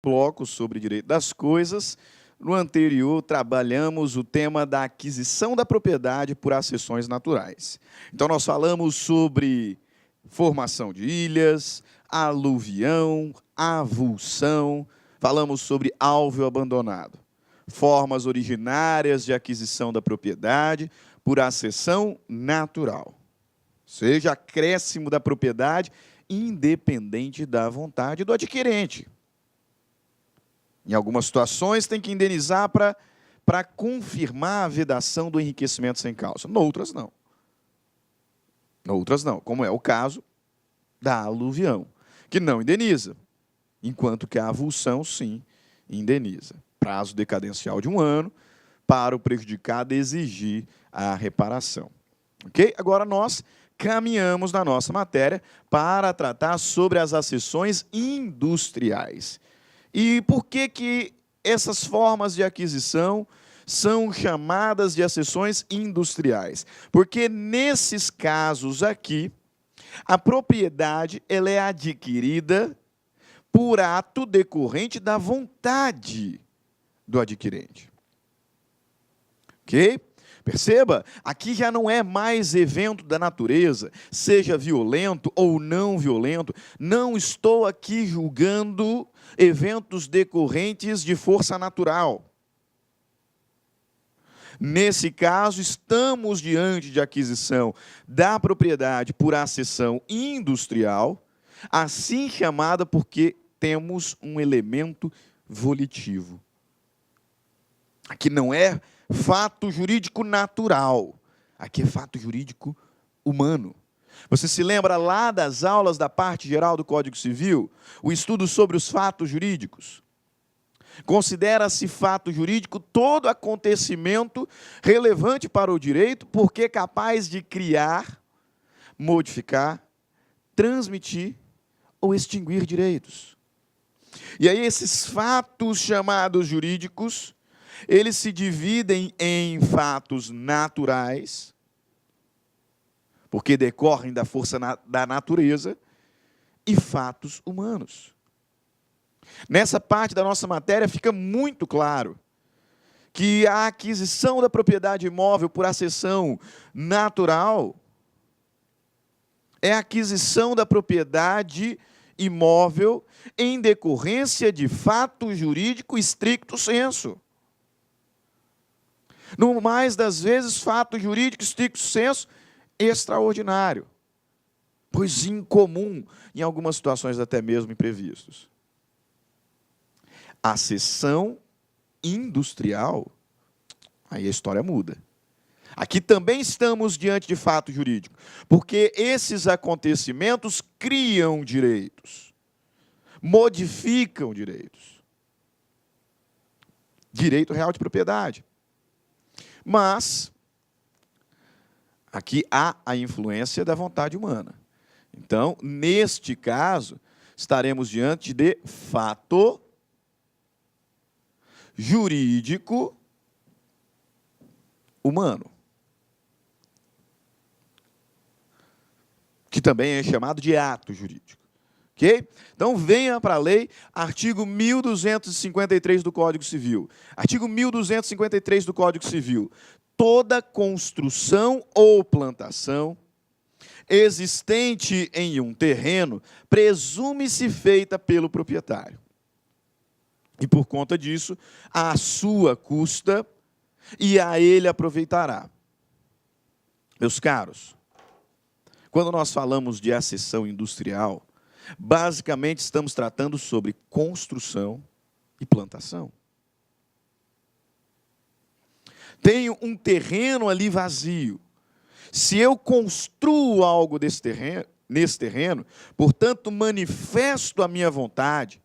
Bloco sobre direito das coisas. No anterior, trabalhamos o tema da aquisição da propriedade por acessões naturais. Então, nós falamos sobre formação de ilhas, aluvião, avulsão, falamos sobre alvéolo abandonado, formas originárias de aquisição da propriedade por acessão natural, ou seja, acréscimo da propriedade independente da vontade do adquirente. Em algumas situações, tem que indenizar para confirmar a vedação do enriquecimento sem causa. Noutras, não. Noutras, não. Como é o caso da aluvião, que não indeniza, enquanto que a avulsão, sim, indeniza. Prazo decadencial de 1 ano para o prejudicado exigir a reparação. Ok? Agora, nós caminhamos na nossa matéria para tratar sobre as acessões industriais. E por que essas formas de aquisição são chamadas de acessões industriais? Porque nesses casos aqui, a propriedade ela é adquirida por ato decorrente da vontade do adquirente. Ok? Perceba, aqui já não é mais evento da natureza, seja violento ou não violento. Não estou aqui julgando eventos decorrentes de força natural. Nesse caso, estamos diante de aquisição da propriedade por acessão industrial, assim chamada porque temos um elemento volitivo. Aqui não é fato jurídico natural, aqui é fato jurídico humano. Você se lembra lá das aulas da parte geral do Código Civil? O estudo sobre os fatos jurídicos? Considera-se fato jurídico todo acontecimento relevante para o direito, porque é capaz de criar, modificar, transmitir ou extinguir direitos. E aí esses fatos chamados jurídicos, eles se dividem em fatos naturais, porque decorrem da força da natureza, e fatos humanos. Nessa parte da nossa matéria fica muito claro que a aquisição da propriedade imóvel por acessão natural é a aquisição da propriedade imóvel em decorrência de fato jurídico stricto sensu. No mais das vezes, fato jurídico stricto sensu extraordinário, pois incomum em algumas situações até mesmo imprevistos. A acessão industrial, aí a história muda. Aqui também estamos diante de fato jurídico, porque esses acontecimentos criam direitos, modificam direitos. Direito real de propriedade. Mas aqui há a influência da vontade humana. Então, neste caso, estaremos diante de fato jurídico humano, que também é chamado de ato jurídico. Ok? Então, venha para a lei, artigo 1253 do Código Civil. Artigo 1253 do Código Civil. Toda construção ou plantação existente em um terreno presume-se feita pelo proprietário. E, por conta disso, à sua custa e a ele aproveitará. Meus caros, quando nós falamos de acessão industrial, basicamente estamos tratando sobre construção e plantação. Tenho um terreno ali vazio. Se eu construo algo nesse terreno, portanto, manifesto a minha vontade,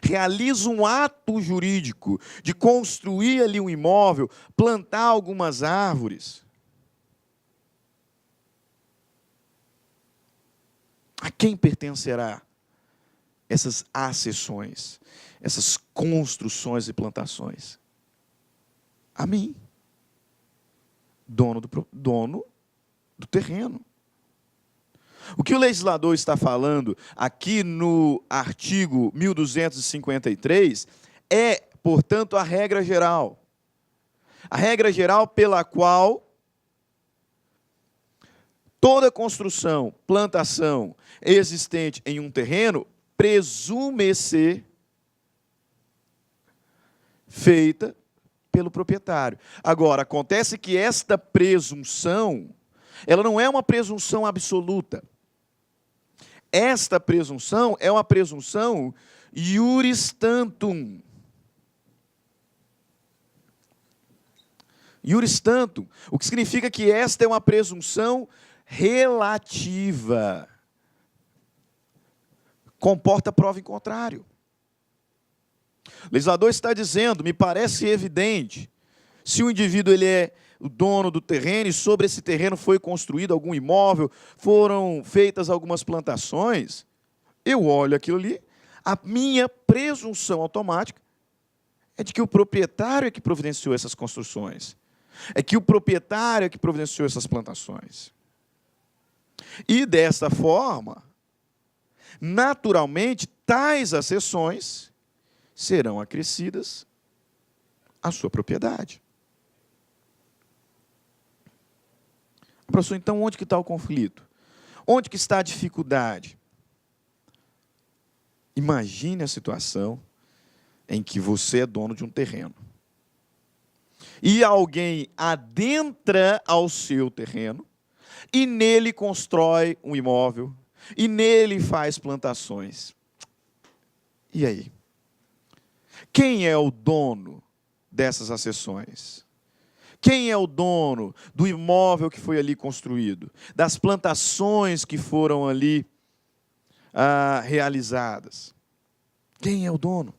realizo um ato jurídico de construir ali um imóvel, plantar algumas árvores. A quem pertencerá essas acessões, essas construções e plantações? A mim, dono do terreno. O que o legislador está falando aqui no artigo 1253 é, portanto, a regra geral. A regra geral pela qual toda construção, plantação existente em um terreno presume-se feita pelo proprietário. Agora, acontece que esta presunção, ela não é uma presunção absoluta. Esta presunção é uma presunção iuris tantum. Iuris tantum, o que significa que esta é uma presunção relativa. Comporta prova em contrário. O legislador está dizendo, me parece evidente, se o indivíduo ele é o dono do terreno e sobre esse terreno foi construído algum imóvel, foram feitas algumas plantações, eu olho aquilo ali, a minha presunção automática é de que o proprietário é que providenciou essas construções. É que o proprietário é que providenciou essas plantações. E, desta forma, naturalmente, tais accessões serão acrescidas à sua propriedade. Professor, então onde que está o conflito? Onde que está a dificuldade? Imagine a situação em que você é dono de um terreno. E alguém adentra ao seu terreno e nele constrói um imóvel, e nele faz plantações. E aí? Quem é o dono dessas accessões? Quem é o dono do imóvel que foi ali construído? Das plantações que foram ali realizadas? Quem é o dono?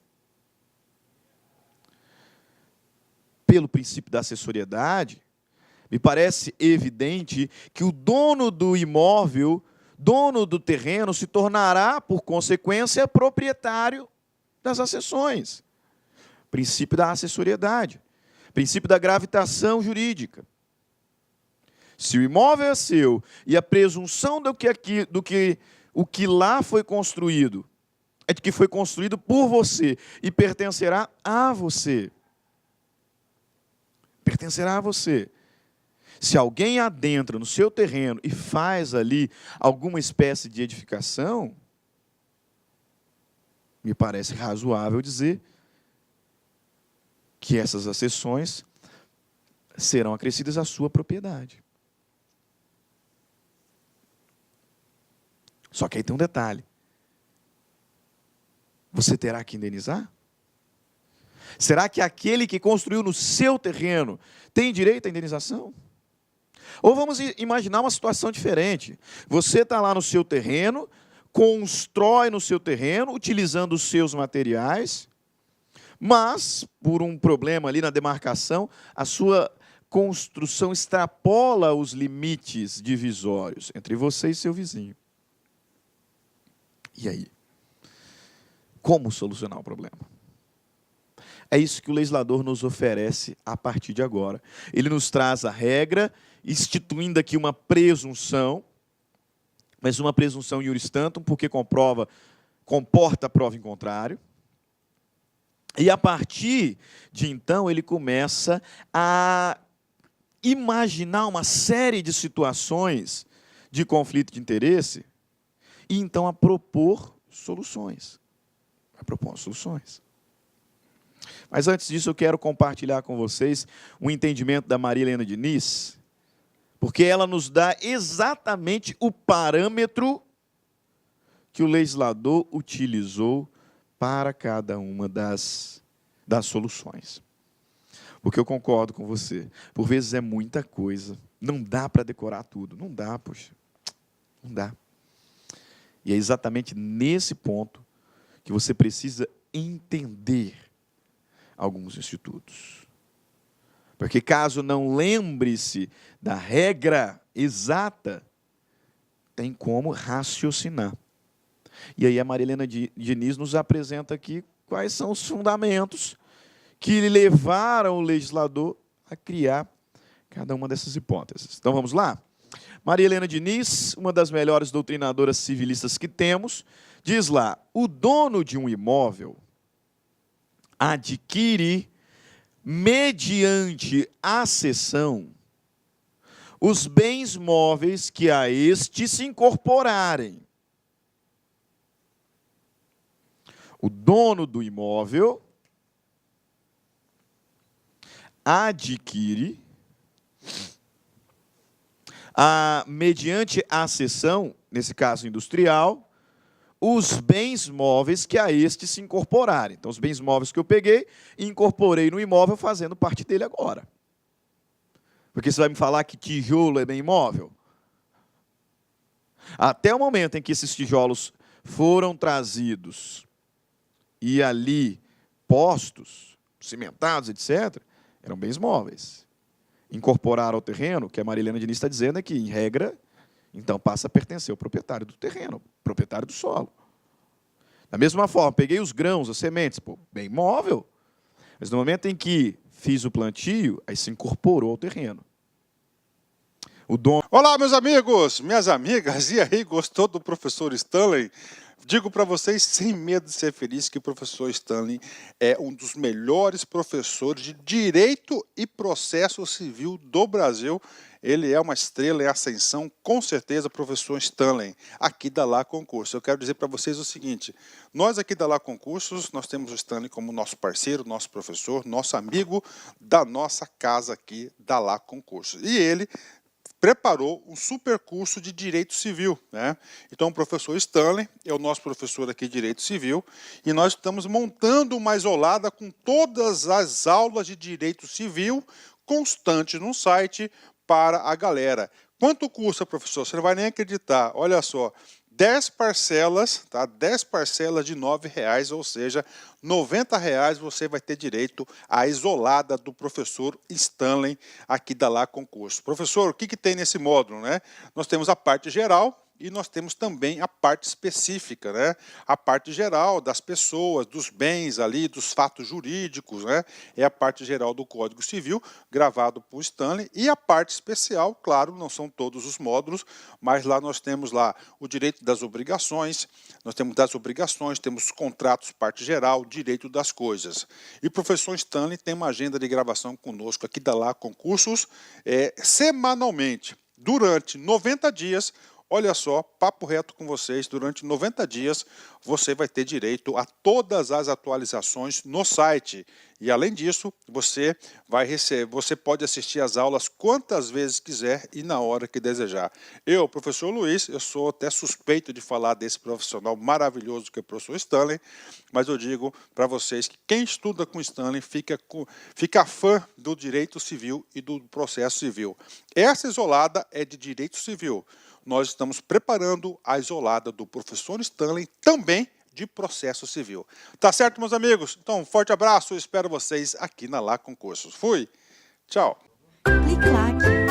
Pelo princípio da acessoriedade, me parece evidente que o dono do imóvel, dono do terreno, se tornará, por consequência, proprietário das accessões. Princípio da acessoriedade. Princípio da gravitação jurídica. Se o imóvel é seu e a presunção do que o que lá foi construído é de que foi construído por você e pertencerá a você. Pertencerá a você. Se alguém adentra no seu terreno e faz ali alguma espécie de edificação, me parece razoável dizer que essas accessões serão acrescidas à sua propriedade. Só que aí tem um detalhe. Você terá que indenizar? Será que aquele que construiu no seu terreno tem direito à indenização? Ou vamos imaginar uma situação diferente. Você está lá no seu terreno, constrói no seu terreno, utilizando os seus materiais, mas, por um problema ali na demarcação, a sua construção extrapola os limites divisórios entre você e seu vizinho. E aí? Como solucionar o problema? É isso que o legislador nos oferece a partir de agora. Ele nos traz a regra, instituindo aqui uma presunção, mas uma presunção iuris tantum, porque comporta prova em contrário. E, a partir de então, ele começa a imaginar uma série de situações de conflito de interesse e, então, a propor soluções. A propor soluções. Mas, antes disso, eu quero compartilhar com vocês um entendimento da Maria Helena Diniz, porque ela nos dá exatamente o parâmetro que o legislador utilizou para cada uma das soluções. Porque eu concordo com você. Por vezes é muita coisa. Não dá para decorar tudo. Não dá, poxa. Não dá. E é exatamente nesse ponto que você precisa entender alguns institutos. Porque caso não lembre-se da regra exata, tem como raciocinar. E aí a Maria Helena Diniz nos apresenta aqui quais são os fundamentos que levaram o legislador a criar cada uma dessas hipóteses. Então vamos lá? Maria Helena Diniz, uma das melhores doutrinadoras civilistas que temos, diz lá: o dono de um imóvel adquire, mediante a cessão, os bens móveis que a este se incorporarem. O dono do imóvel adquire, mediante a cessão, nesse caso industrial, os bens móveis que a este se incorporarem. Então, os bens móveis que eu peguei e incorporei no imóvel, fazendo parte dele agora. Porque você vai me falar que tijolo é bem imóvel? Até o momento em que esses tijolos foram trazidos e ali postos, cimentados, etc., eram bens móveis. Incorporar ao terreno, o que a Maria Helena Diniz está dizendo é que, em regra, então passa a pertencer ao proprietário do terreno, proprietário do solo. Da mesma forma, peguei os grãos, as sementes, pô, bem móvel, mas no momento em que fiz o plantio, aí se incorporou ao terreno. O dono... Olá, meus amigos, minhas amigas, e aí, gostou do professor Stanley? Digo para vocês, sem medo de ser feliz, que o professor Stanley é um dos melhores professores de Direito e Processo Civil do Brasil. Ele é uma estrela em ascensão, com certeza, professor Stanley, aqui da Lá Concursos. Eu quero dizer para vocês o seguinte: nós aqui da Lá Concursos, nós temos o Stanley como nosso parceiro, nosso professor, nosso amigo da nossa casa aqui da Lá Concursos. E ele preparou um super curso de Direito Civil, né? Então, o professor Stanley é o nosso professor aqui de Direito Civil e nós estamos montando uma isolada com todas as aulas de Direito Civil constantes no site para a galera. Quanto custa, professor? Você não vai nem acreditar. Olha só, 10 parcelas, tá? 10 parcelas de R$ 9,00, ou seja, R$ 90,00 você vai ter direito à isolada do professor Stanley aqui da Lá Concurso. Professor, o que tem nesse módulo, né? Nós temos a parte geral e nós temos também a parte específica, né? A parte geral das pessoas, dos bens ali, dos fatos jurídicos, né? É a parte geral do Código Civil, gravado por Stanley, e a parte especial, claro, não são todos os módulos, mas lá nós temos lá o direito das obrigações, nós temos das obrigações, temos contratos, parte geral, direito das coisas. E o professor Stanley tem uma agenda de gravação conosco aqui da Lá Concursos, semanalmente, durante 90 dias. Olha só, papo reto com vocês, durante 90 dias você vai ter direito a todas as atualizações no site. E além disso, você pode assistir às aulas quantas vezes quiser e na hora que desejar. Eu, professor Luiz, eu sou até suspeito de falar desse profissional maravilhoso que é o professor Stanley, mas eu digo para vocês que quem estuda com Stanley fica fã do direito civil e do processo civil. Essa isolada é de direito civil. Nós estamos preparando a isolada do professor Stanley também de processo civil. Tá certo, meus amigos? Então, um forte abraço, eu espero vocês aqui na Lá Concursos. Fui, tchau. Clique like.